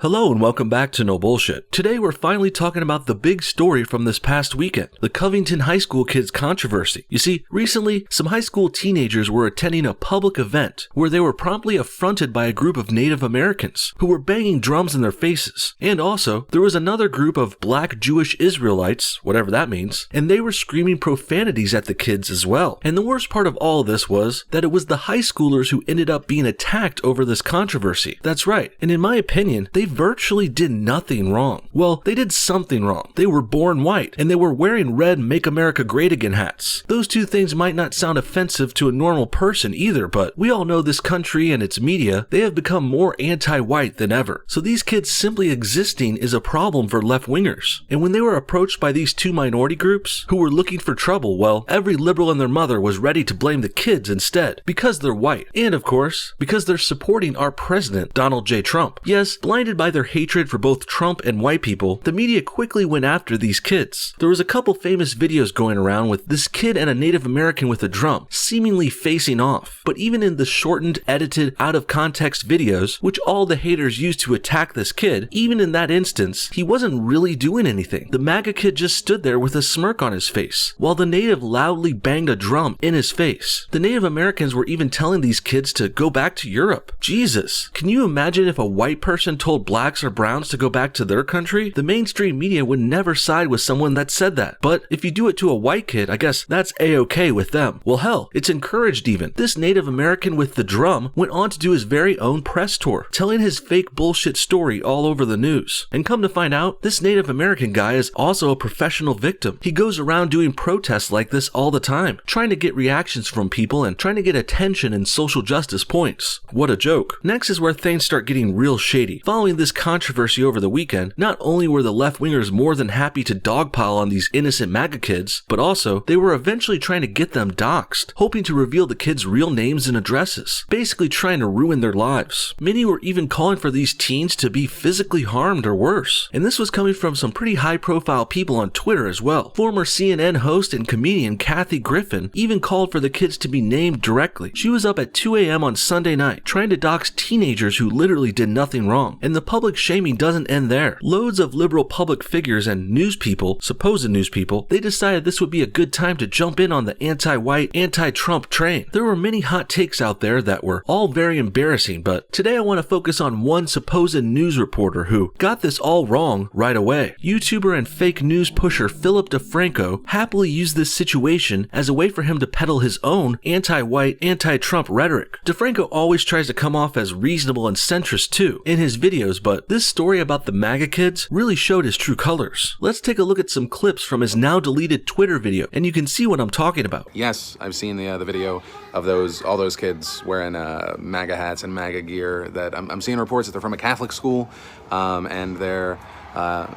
Hello and welcome back to No Bullshit. Today we're finally talking about the big story from this past weekend, the Covington High School kids controversy. You see, recently, some high school teenagers were attending a public event where they were promptly affronted by a group of Native Americans who were banging drums in their faces. And also, there was another group of black Jewish Israelites, whatever that means, and they were screaming profanities at the kids as well. And the worst part of all of this was that it was the high schoolers who ended up being attacked over this controversy. That's right, and in my opinion, they virtually did nothing wrong. Well, they did something wrong. They were born white, and they were wearing red Make America Great Again hats. Those two things might not sound offensive to a normal person either, but we all know this country and its media, they have become more anti-white than ever. So these kids simply existing is a problem for left-wingers. And when they were approached by these two minority groups who were looking for trouble, well, every liberal and their mother was ready to blame the kids instead, because they're white. And of course, because they're supporting our president, Donald J. Trump. Yes, blinded by their hatred for both Trump and white people, the media quickly went after these kids. There was a couple famous videos going around with this kid and a Native American with a drum, seemingly facing off. But even in the shortened, edited, out-of-context videos, which all the haters used to attack this kid, even in that instance, he wasn't really doing anything. The MAGA kid just stood there with a smirk on his face, while the Native loudly banged a drum in his face. The Native Americans were even telling these kids to go back to Europe. Jesus, can you imagine if a white person told blacks or browns to go back to their country? The mainstream media would never side with someone that said that. But if you do it to a white kid, I guess that's a-okay with them. Well, hell, it's encouraged even. This Native American with the drum went on to do his very own press tour, telling his fake bullshit story all over the news. And come to find out, this Native American guy is also a professional victim. He goes around doing protests like this all the time, trying to get reactions from people and trying to get attention and social justice points. What a joke. Next is where things start getting real shady. Following this controversy over the weekend, not only were the left-wingers more than happy to dogpile on these innocent MAGA kids, but also they were eventually trying to get them doxxed, hoping to reveal the kids' real names and addresses, basically trying to ruin their lives. Many were even calling for these teens to be physically harmed or worse, and this was coming from some pretty high-profile people on Twitter as well. Former CNN host and comedian Kathy Griffin even called for the kids to be named directly. She was up at 2 a.m. on Sunday night trying to dox teenagers who literally did nothing wrong, and the public shaming doesn't end there. Loads of liberal public figures and news people, supposed news people, they decided this would be a good time to jump in on the anti-white, anti-Trump train. There were many hot takes out there that were all very embarrassing, but today I want to focus on one supposed news reporter who got this all wrong right away. YouTuber and fake news pusher Philip DeFranco happily used this situation as a way for him to peddle his own anti-white, anti-Trump rhetoric. DeFranco always tries to come off as reasonable and centrist too in his videos, but this story about the MAGA kids really showed his true colors. Let's take a look at some clips from his now deleted Twitter video, and you can see what I'm talking about. Yes, I've seen the video of all those kids wearing MAGA hats and MAGA gear. That I'm seeing reports that they're from a Catholic school, and they're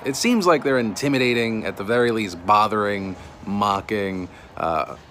it seems like they're intimidating, at the very least bothering, mocking.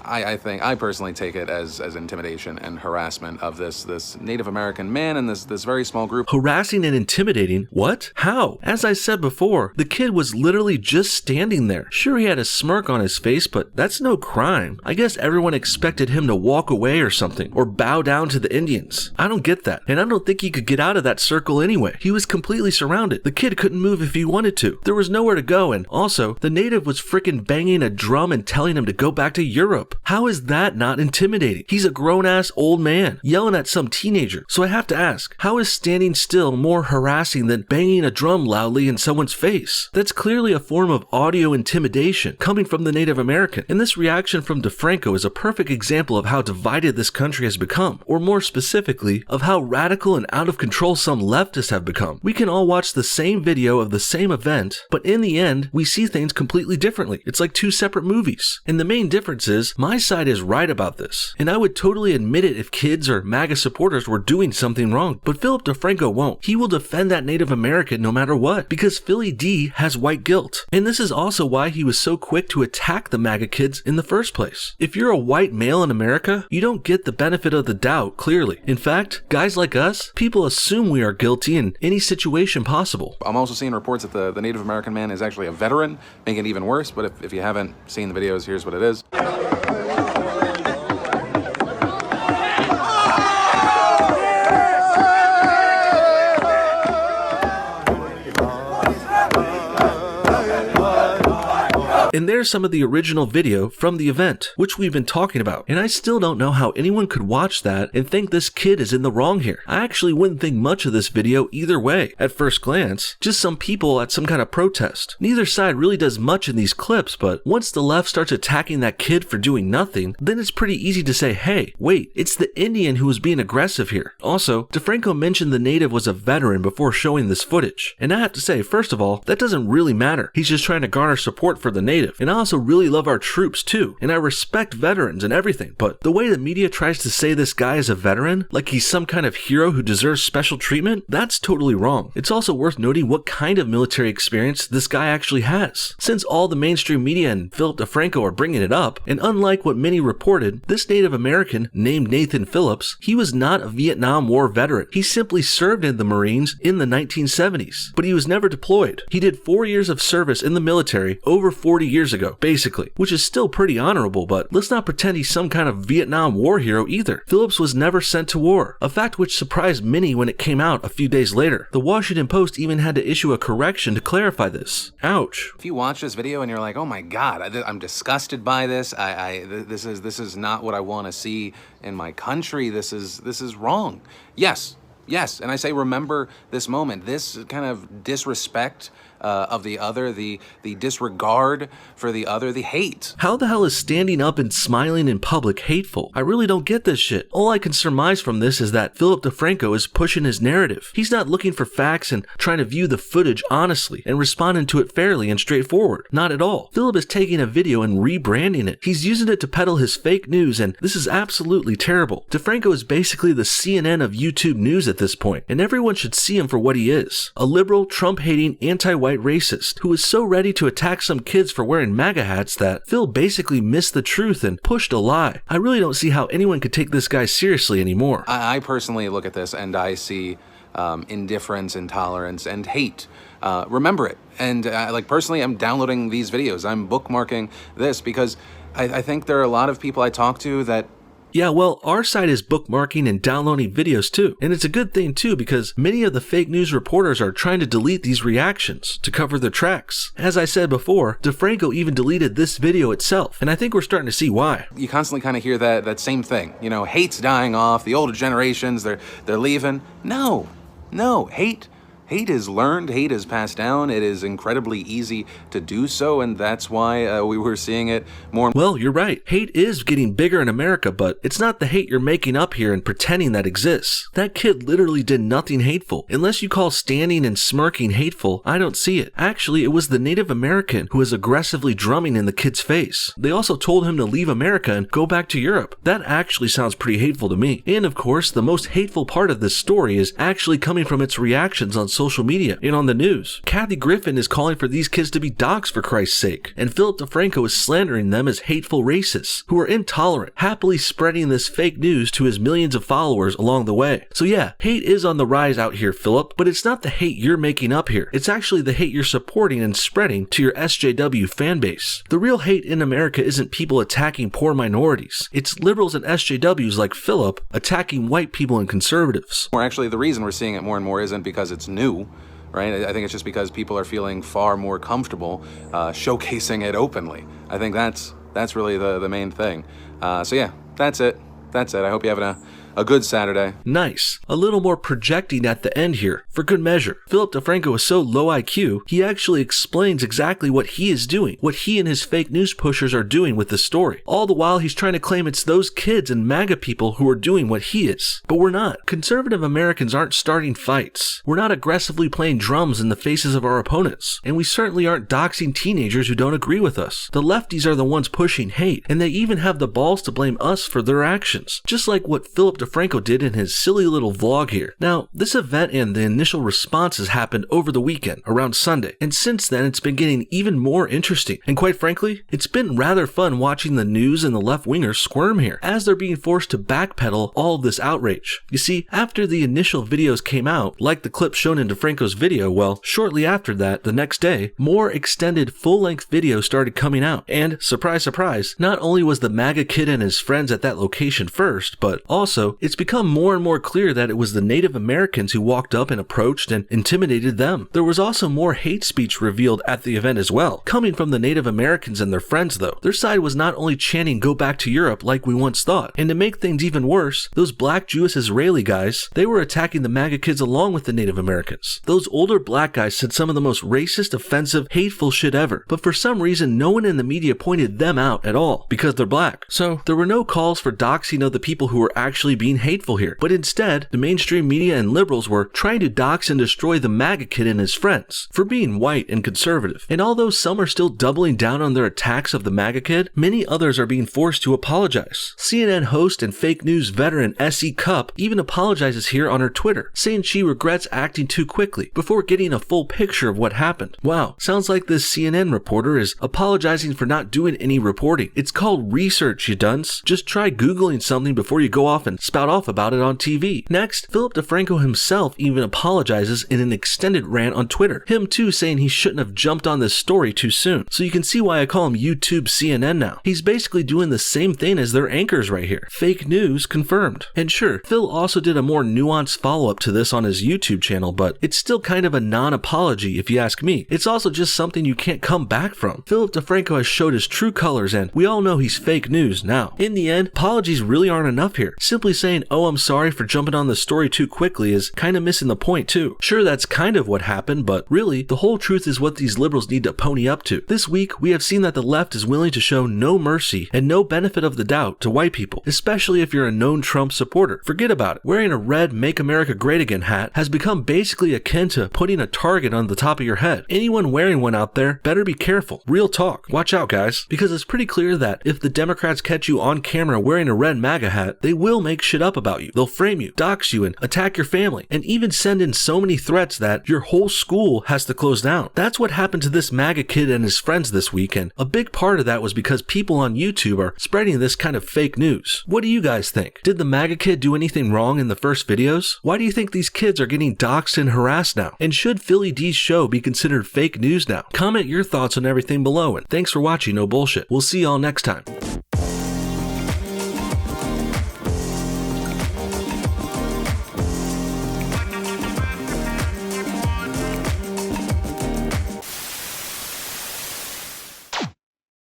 I personally take it as intimidation and harassment of this Native American man and this very small group. Harassing and intimidating? What? How? As I said before, the kid was literally just standing there. Sure, he had a smirk on his face, but that's no crime. I guess everyone expected him to walk away or something, or bow down to the Indians. I don't get that, and I don't think he could get out of that circle anyway. He was completely surrounded. The kid couldn't move if he wanted to. There was nowhere to go, and also, the native was freaking banging a drum and telling him to go back to Europe. How is that not intimidating? He's a grown-ass old man yelling at some teenager. So I have to ask, how is standing still more harassing than banging a drum loudly in someone's face? That's clearly a form of audio intimidation coming from the Native American. And this reaction from DeFranco is a perfect example of how divided this country has become, or more specifically, of how radical and out of control some leftists have become. We can all watch the same video of the same event, but in the end, we see things completely differently. It's like two separate movies. And the main difference is, my side is right about this, and I would totally admit it if kids or MAGA supporters were doing something wrong, but Philip DeFranco won't. He will defend that Native American no matter what, because Philly D has white guilt. And this is also why he was so quick to attack the MAGA kids in the first place. If you're a white male in America, you don't get the benefit of the doubt, clearly. In fact, guys like us, people assume we are guilty in any situation possible. I'm also seeing reports that the Native American man is actually a veteran, making it even worse, but if you haven't seen the videos, here's what it is. And there's some of the original video from the event, which we've been talking about. And I still don't know how anyone could watch that and think this kid is in the wrong here. I actually wouldn't think much of this video either way at first glance, just some people at some kind of protest. Neither side really does much in these clips, but once the left starts attacking that kid for doing nothing, then it's pretty easy to say, hey, wait, it's the Indian who was being aggressive here. Also, DeFranco mentioned the native was a veteran before showing this footage. And I have to say, first of all, that doesn't really matter. He's just trying to garner support for the native. And I also really love our troops too, and I respect veterans and everything, but the way the media tries to say this guy is a veteran, like he's some kind of hero who deserves special treatment, that's totally wrong. It's also worth noting what kind of military experience this guy actually has. Since all the mainstream media and Philip DeFranco are bringing it up, and unlike what many reported, this Native American named Nathan Phillips, he was not a Vietnam War veteran. He simply served in the Marines in the 1970s, but he was never deployed. He did 4 years of service in the military over 40 years ago, basically, which is still pretty honorable, but let's not pretend he's some kind of Vietnam War hero either. Phillips was never sent to war, a fact which surprised many when it came out a few days later. The Washington Post even had to issue a correction to clarify this. Ouch. If you watch this video and you're like, oh my God, I'm disgusted by this. This is not what I want to see in my country. This is wrong. Yes, and I say remember this moment, this kind of disrespect of the other, the disregard for the other, the hate. How the hell is standing up and smiling in public hateful? I really don't get this shit. All I can surmise from this is that Philip DeFranco is pushing his narrative. He's not looking for facts and trying to view the footage honestly and responding to it fairly and straightforward. Not at all. Philip is taking a video and rebranding it. He's using it to peddle his fake news, and this is absolutely terrible. DeFranco is basically the CNN of YouTube news at this point, and everyone should see him for what he is. A liberal, Trump-hating, anti-white racist who is so ready to attack some kids for wearing MAGA hats that Phil basically missed the truth and pushed a lie. I really don't see how anyone could take this guy seriously anymore. I personally look at this and I see indifference, intolerance, and hate. Remember it. And like personally, I'm downloading these videos. I'm bookmarking this because I think there are a lot of people I talk to that Yeah, well, our side is bookmarking and downloading videos too. And it's a good thing too because many of the fake news reporters are trying to delete these reactions to cover their tracks. As I said before, DeFranco even deleted this video itself, and I think we're starting to see why. You constantly kind of hear that same thing. You know, hate's dying off, the older generations, they're leaving. No, hate is learned, hate is passed down, it is incredibly easy to do so, and that's why we were seeing it more. Well, you're right. Hate is getting bigger in America, but it's not the hate you're making up here and pretending that exists. That kid literally did nothing hateful. Unless you call standing and smirking hateful, I don't see it. Actually, it was the Native American who was aggressively drumming in the kid's face. They also told him to leave America and go back to Europe. That actually sounds pretty hateful to me. And of course, the most hateful part of this story is actually coming from its reactions on social media and on the news. Kathy Griffin is calling for these kids to be doxxed for Christ's sake, and Philip DeFranco is slandering them as hateful racists who are intolerant, happily spreading this fake news to his millions of followers along the way. So yeah, hate is on the rise out here, Philip, but it's not the hate you're making up here. It's actually the hate you're supporting and spreading to your SJW fan base. The real hate in America isn't people attacking poor minorities. It's liberals and SJWs like Philip attacking white people and conservatives. Or actually, the reason we're seeing it more and more isn't because it's new, right? I think it's just because people are feeling far more comfortable showcasing it openly. I think that's really the main thing. So yeah, that's it. I hope you're having a good Saturday. Nice. A little more projecting at the end here, for good measure. Philip DeFranco is so low IQ, he actually explains exactly what he is doing, what he and his fake news pushers are doing with the story. All the while he's trying to claim it's those kids and MAGA people who are doing what he is. But we're not. Conservative Americans aren't starting fights. We're not aggressively playing drums in the faces of our opponents. And we certainly aren't doxing teenagers who don't agree with us. The lefties are the ones pushing hate, and they even have the balls to blame us for their actions. Just like what Philip DeFranco did in his silly little vlog here. Now, this event and the initial responses happened over the weekend, around Sunday, and since then it's been getting even more interesting. And quite frankly, it's been rather fun watching the news and the left-wingers squirm here, as they're being forced to backpedal all of this outrage. You see, after the initial videos came out, like the clip shown in DeFranco's video, well, shortly after that, the next day, more extended full-length videos started coming out. And, surprise, surprise, not only was the MAGA kid and his friends at that location first, but also it's become more and more clear that it was the Native Americans who walked up and approached and intimidated them. There was also more hate speech revealed at the event as well, coming from the Native Americans and their friends though. Their side was not only chanting "Go back to Europe" like we once thought, and to make things even worse, those black Jewish Israeli guys, they were attacking the MAGA kids along with the Native Americans. Those older black guys said some of the most racist, offensive, hateful shit ever, but for some reason no one in the media pointed them out at all because they're black. So there were no calls for doxing of the people who were actually being hateful here, but instead the mainstream media and liberals were trying to dox and destroy the MAGA kid and his friends for being white and conservative. And although some are still doubling down on their attacks of the MAGA kid, many others are being forced to apologize. CNN host and fake news veteran S.E. Cupp even apologizes here on her Twitter, saying she regrets acting too quickly before getting a full picture of what happened. Wow, sounds like this CNN reporter is apologizing for not doing any reporting. It's called research, you dunce. Just try Googling something before you go off and spout off about it on TV. Next, Philip DeFranco himself even apologizes in an extended rant on Twitter. Him too saying he shouldn't have jumped on this story too soon. So you can see why I call him YouTube CNN now. He's basically doing the same thing as their anchors right here. Fake news confirmed. And sure, Phil also did a more nuanced follow-up to this on his YouTube channel, but it's still kind of a non-apology if you ask me. It's also just something you can't come back from. Philip DeFranco has showed his true colors and we all know he's fake news now. In the end, apologies really aren't enough here. Simply saying, "Oh, I'm sorry for jumping on the story too quickly" is kind of missing the point too. Sure, that's kind of what happened, but really, the whole truth is what these liberals need to pony up to. This week, we have seen that the left is willing to show no mercy and no benefit of the doubt to white people, especially if you're a known Trump supporter. Forget about it. Wearing a red "Make America Great Again" hat has become basically akin to putting a target on the top of your head. Anyone wearing one out there better be careful. Real talk. Watch out, guys, because it's pretty clear that if the Democrats catch you on camera wearing a red MAGA hat, they will make shit up about you. They'll frame you, dox you, and attack your family, and even send in so many threats that your whole school has to close down. That's what happened to this MAGA kid and his friends this week, and a big part of that was because people on YouTube are spreading this kind of fake news. What do you guys think? Did the MAGA kid do anything wrong in the first videos? Why do you think these kids are getting doxed and harassed now? And should Philly D's show be considered fake news now? Comment your thoughts on everything below, and thanks for watching No Bullshit. We'll see y'all next time.